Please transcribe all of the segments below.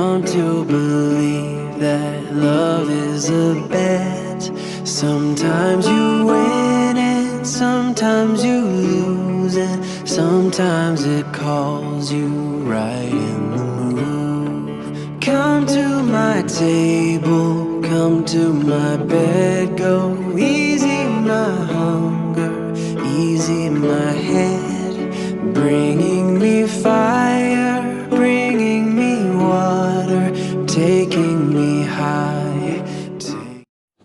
come to believe that love is a bet. Sometimes you win and sometimes you lose, and sometimes it calls you right in the move. Come to my table, come to my bed, go easy my hunger, easy my head, bringing me fire, bringing me water, taking me high.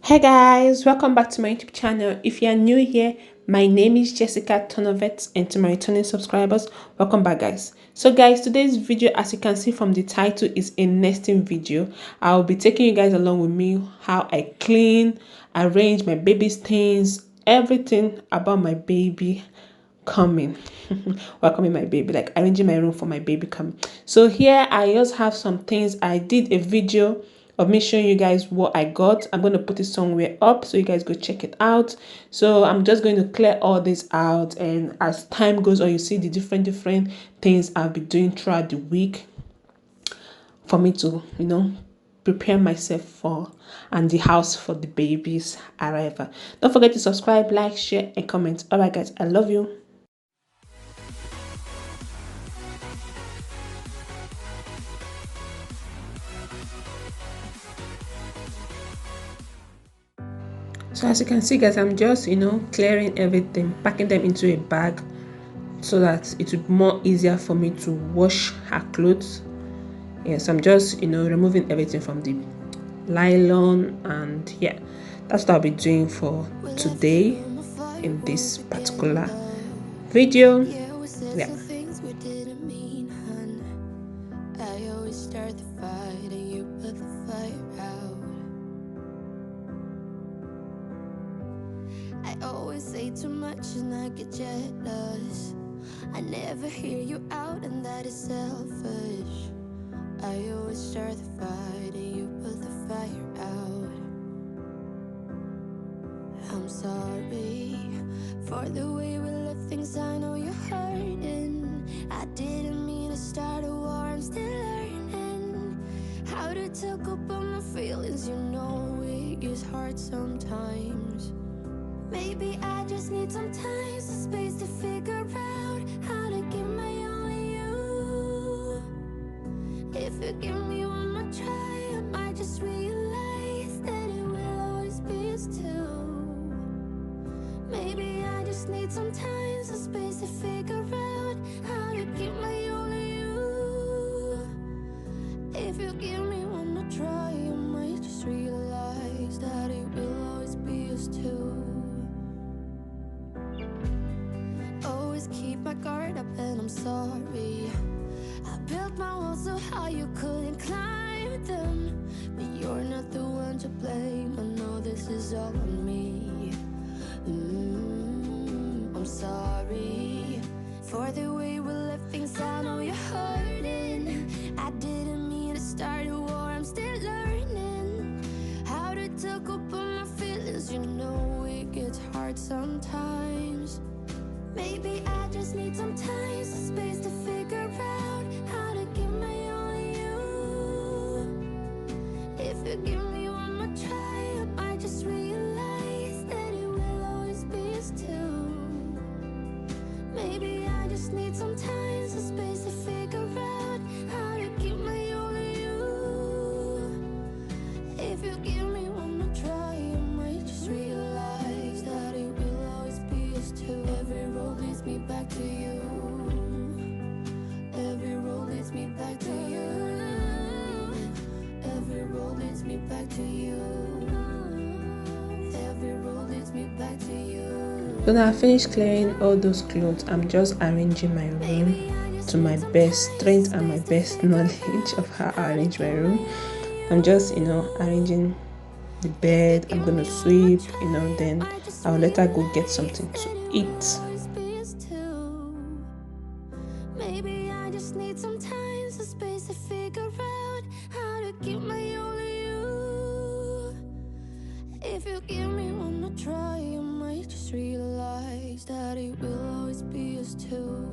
Hey guys, welcome back to my YouTube channel. If you are new here, my name is Jessica Tonovet, and to my returning subscribers, welcome back guys. So guys, today's video, as you can see from the title, is a nesting video. I'll be taking you guys along with me how I clean, arrange my baby's things, everything about my baby coming. Welcoming my baby, like arranging my room for my baby coming. So here I just have some things. I did a video of me showing you guys what I got. I'm going to put it somewhere up so you guys go check it out. So I'm just going to clear all this out, and as time goes on, you see the different things I'll be doing throughout the week for me to prepare myself for and the house for the baby's arrival. Don't forget to subscribe, like, share, and comment. All right guys, I love you. So as you can see guys, I'm just clearing everything, packing them into a bag so that it would be more easier for me to wash her clothes. Yes, I'm just removing everything from the nylon, and yeah, that's what I'll be doing for today in this particular video. Yeah. I always say too much and I get jealous. I never hear you out and that is selfish. I always start the fight and you put the fire out. I'm sorry for the way we left things, I know you're hurting. I didn't mean to start a war, I'm still learning how to talk about my feelings. You know it gets hard sometimes. Maybe I just need some time, some space to figure out how to give my only you. If you give me one more try, I might just realize that it will always be us two. Maybe I just need some time, some space to figure out how to give my only you. If you give me one more try, I might just realize that it will always be us two. Keep my guard up and I'm sorry. I built my walls so high you couldn't climb them, but you're not the one to blame. I know this is all on me. I'm sorry for the way we left things, I know you're hurting. I didn't mean to start a war, I'm still learning how to talk about my feelings. You know it gets hard sometimes. Maybe I just need some time, some space to figure out how to give my only you. If you give me one more try, I might just realize that it will always be us two. Maybe I just need some time, some space to figure out how to give my only you. If you give me one more try, I might just realize that it will always be us two. Every road leads me back to you. Every road leads me back to you. Every road leads me back to you. Every road leads me back to you. So now I finished clearing all those clothes. I'm just arranging my room to my best strength and my best knowledge of how I arrange my room. I'm just arranging the bed. I'm gonna sweep, then I'll let her go get something to eat. Maybe I just need some time, some space to figure out how to keep my only you. If you give me one more try, I might just realize that it will always be us two.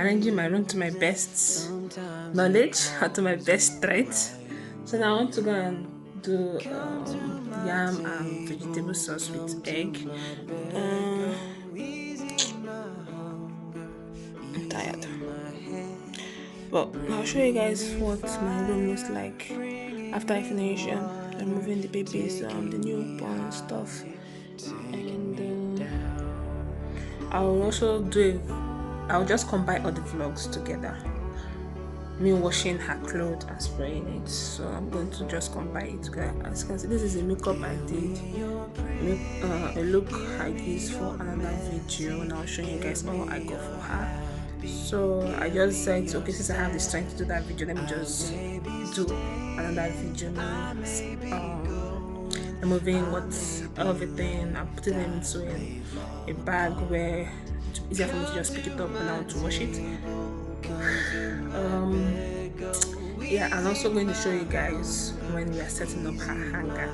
arranging my room to my best knowledge or to my best strength. So now I want to go and do yam and vegetable sauce with egg. I'm tired. But I'll show you guys what my room looks like after I finish removing the babies, the newborn stuff, and I'll also I'll just combine all the vlogs together. Me washing her clothes and spraying it, so I'm going to just combine it together. As you can see, this is a makeup I did, a look I used for another video, and I'll show you guys all I got for her. So I just said, okay, since I have the strength to do that video, let me just do another video, removing everything and putting them into a bag where it's easier for me to just pick it up when I want to wash it. Yeah, I'm also going to show you guys when we are setting up her hanger.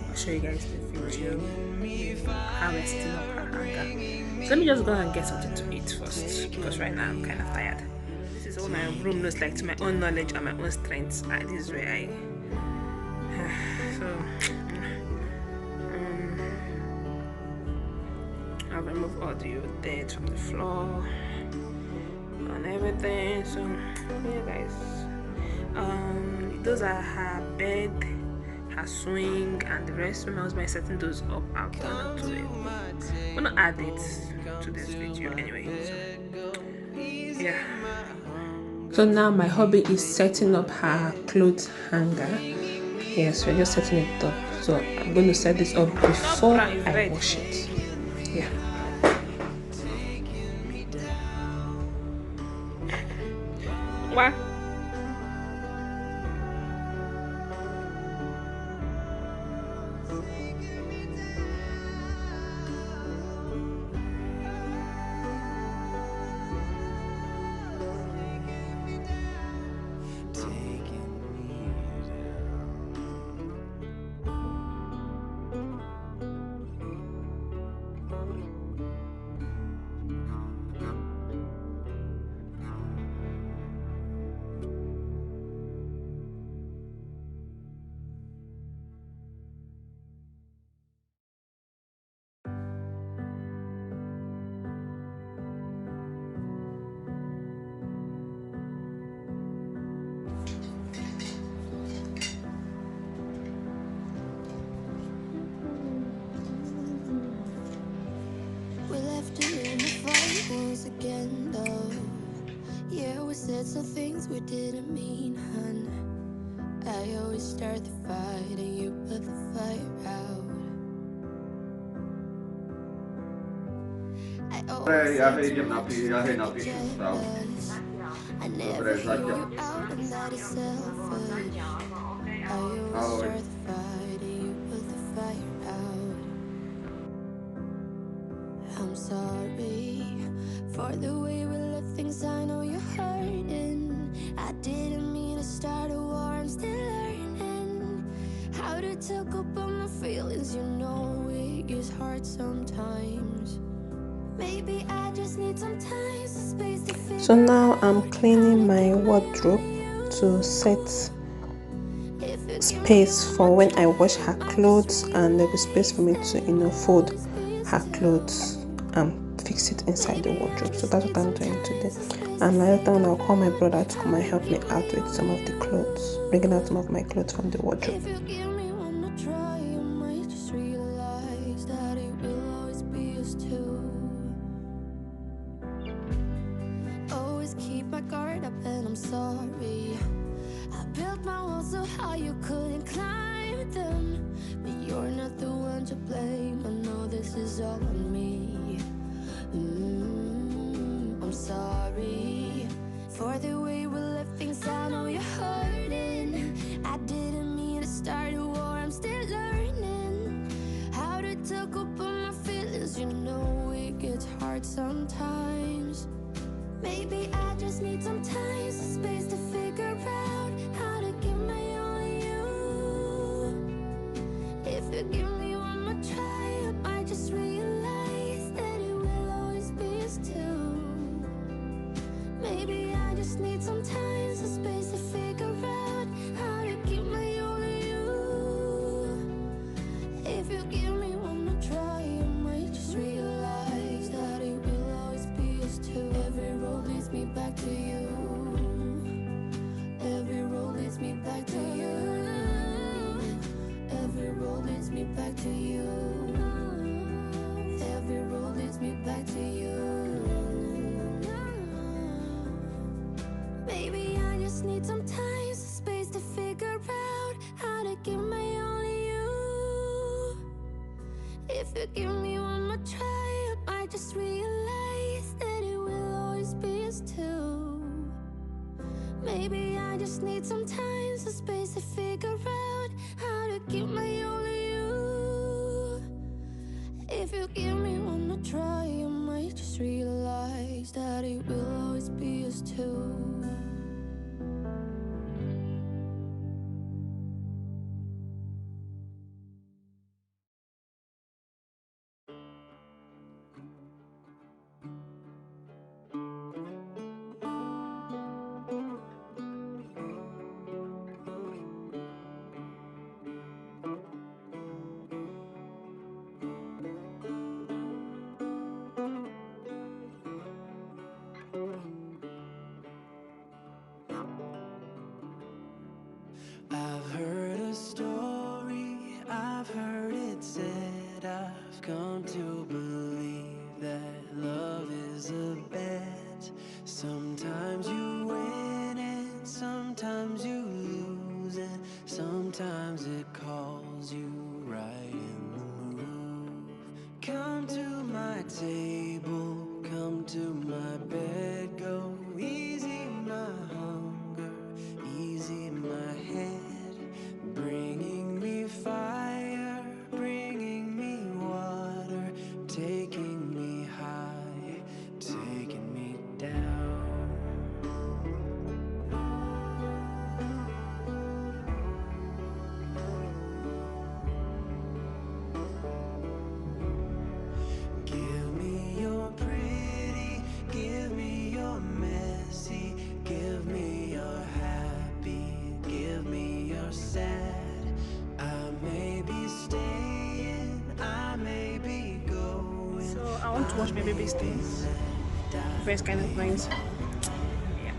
I'll show you guys the video how we're setting up her hanger. So let me just go and get something to eat first, because right now I'm kind of tired. This is what my room looks like to my own knowledge and my own strengths. This is where I so I've removed all the dirt from the floor and everything. So yeah guys, those are her bed, her swing, and the rest. When I was by setting those up, I'm gonna add it to this video anyway. So yeah, so now my hobby is setting up her clothes hanger. Yes, we're just setting it up, so I'm going to set this up before I wash it. Yeah. What? Again, though, yeah, we said some things we didn't mean, hun. I always start the fight and you put the fire out. I always said too much to be jealous. I never hear you out, and that is selfish. I always start the fight and you put the fire out. I'm sorry for the way we left things. I know you're hurting. I didn't mean to start a war. I'm still learning how to talk about my feelings. You know it gets hard sometimes. Maybe I just need some time, some space to figure. So now I'm cleaning my wardrobe to set space for when I wash her clothes, and there'll be space for me to fold her clothes and fix it inside the wardrobe. So that's what I'm doing today. And later on I'll call my brother to come and help me out with some of the clothes, bringing out some of my clothes from the wardrobe. Keep my guard up and I'm sorry. I built my walls so high you couldn't climb them, but you're not the one to blame. I know this is all on me. I'm sorry for the way we left things. I know you're hurting. I didn't mean to start a war. I'm still learning how to talk about my feelings. You know it gets hard sometimes. Maybe I just need some time, some space to figure out how to give my all to you. If you give me one more try, I might just realize that it will always be us two. Maybe to give my only you. If you give me one more try, I might just realize that it will always be us two. Maybe I just need some time, some space to figure out how to keep my only you. If you give me one more try, I might just realize that it will always be us two. I've heard a story, I've heard it said, I've come to believe that love is a bet. Sometimes you win and sometimes you lose, and sometimes it calls you right in the move. Come to my table, come to my bed, go easy my hunger, easy my head, bringing me fire, bringing me water, taking me high, taking me down. Give me your pretty, give me your messy, give me your happy, give me your sad. I may be staying, I may be going. So I want to watch my baby's things. Very kind of nice. Yeah.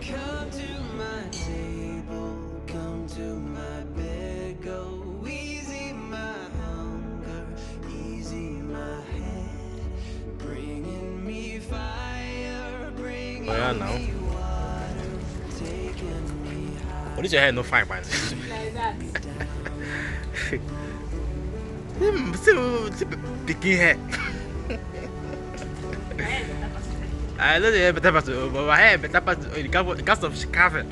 Come to my table, come to my bed, go easy my hunger, easy my head, bringing me fire, bringing me water, taking me high. What is your hair no fine, man? Like that. Picking hair. I know the hair better pass, but my hair better pass because of Chicago.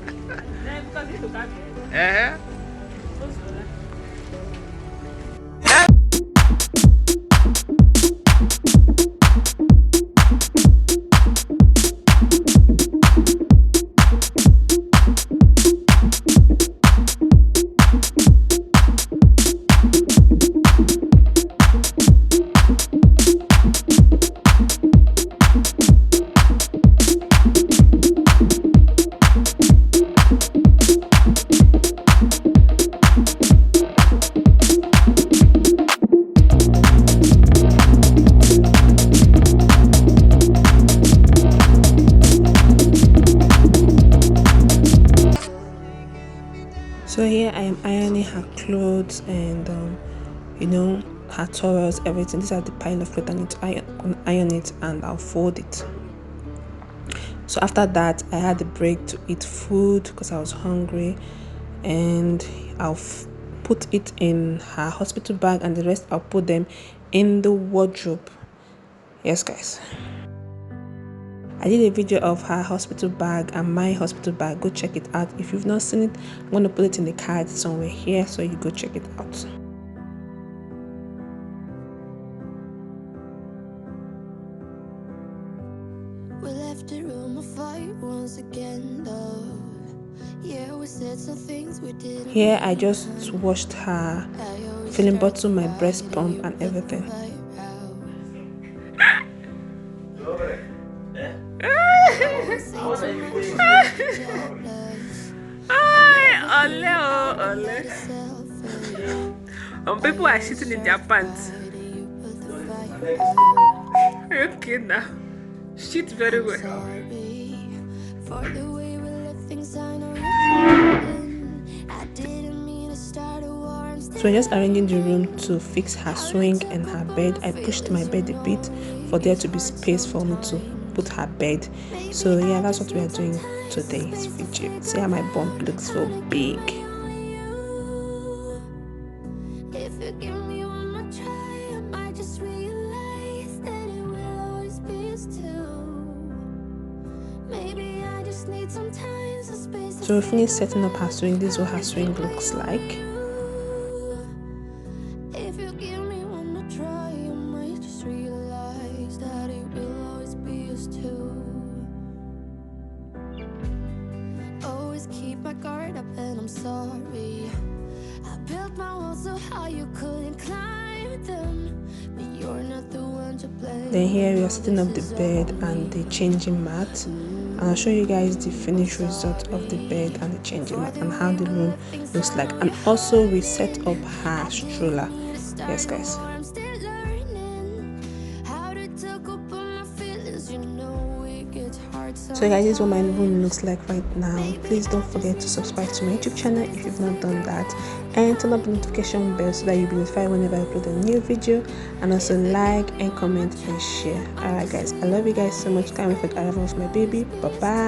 Because you look at it. Eh? So here I am ironing her clothes and her towels, everything. These are the pile of clothes I need to iron it, and I'll fold it. So after that, I had a break to eat food because I was hungry, and I'll put it in her hospital bag, and the rest I'll put them in the wardrobe. Yes, guys. I did a video of her hospital bag and my hospital bag. Go check it out. If you've not seen it, I'm going to put it in the card somewhere here, so you go check it out. We left the room of fight once again, though. Yeah, we said some things we didn't. Here I just washed her filling bottle, my breast pump and everything. People are shitting in their pants. Okay now. Shit very well. For the way we let things, I know you're I didn't mean to start a war. I'm So we're just arranging the room to fix her swing and her bed. I pushed my bed a bit for there to be space for me to put her bed. So yeah, that's what we are doing today's video. See how my bump looks so big. So we finished setting up her swing. This is what her swing looks like. If you give me one to try, you might just realize that it will always be us two. Always keep my guard up and I'm sorry. I built my walls so high you couldn't climb them, but you're not the one to blame. Then here we are setting up the bed and the changing mat, and I'll show you guys the finished result of the bed and the changing mat and how the room looks like. And also we set up her stroller. Yes guys. I'm still learning how to talk up on my feelings. You know it gets hard. So guys, this is what my room looks like right now. Please don't forget to subscribe to my YouTube channel if you've not done that, and turn on the notification bell so that you'll be notified whenever I upload a new video, and also like and comment and share. Alright guys, I love you guys so much. Can't wait for the arrival of my baby. Bye bye.